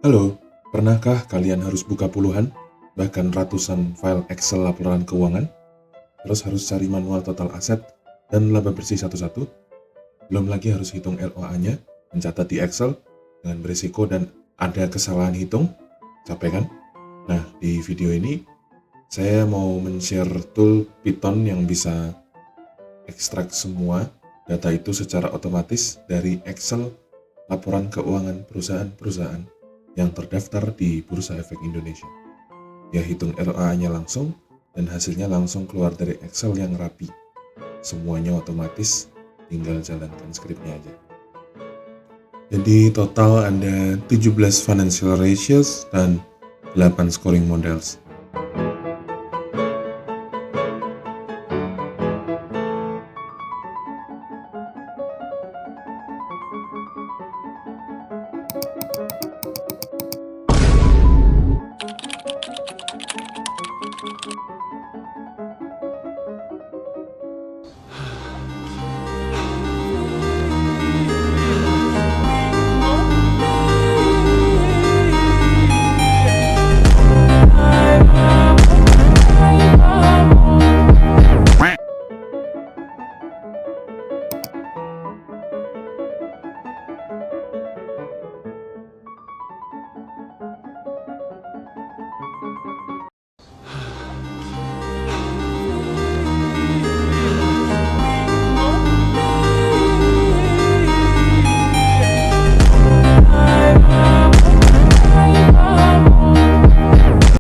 Halo, pernahkah kalian harus buka puluhan, bahkan ratusan file Excel laporan keuangan? Terus harus cari manual total aset dan laba bersih satu-satu? Belum lagi harus hitung LOA-nya, mencatat di Excel dengan berisiko dan ada kesalahan hitung? Capek kan? Nah, di video ini saya mau men-share tool Python yang bisa ekstrak semua data itu secara otomatis dari Excel laporan keuangan perusahaan-perusahaan yang terdaftar di Bursa Efek Indonesia. Ya, hitung LOA-nya langsung dan hasilnya langsung keluar dari Excel yang rapi. Semuanya otomatis, tinggal jalankan skripnya aja. Jadi total ada 17 financial ratios dan 8 scoring models.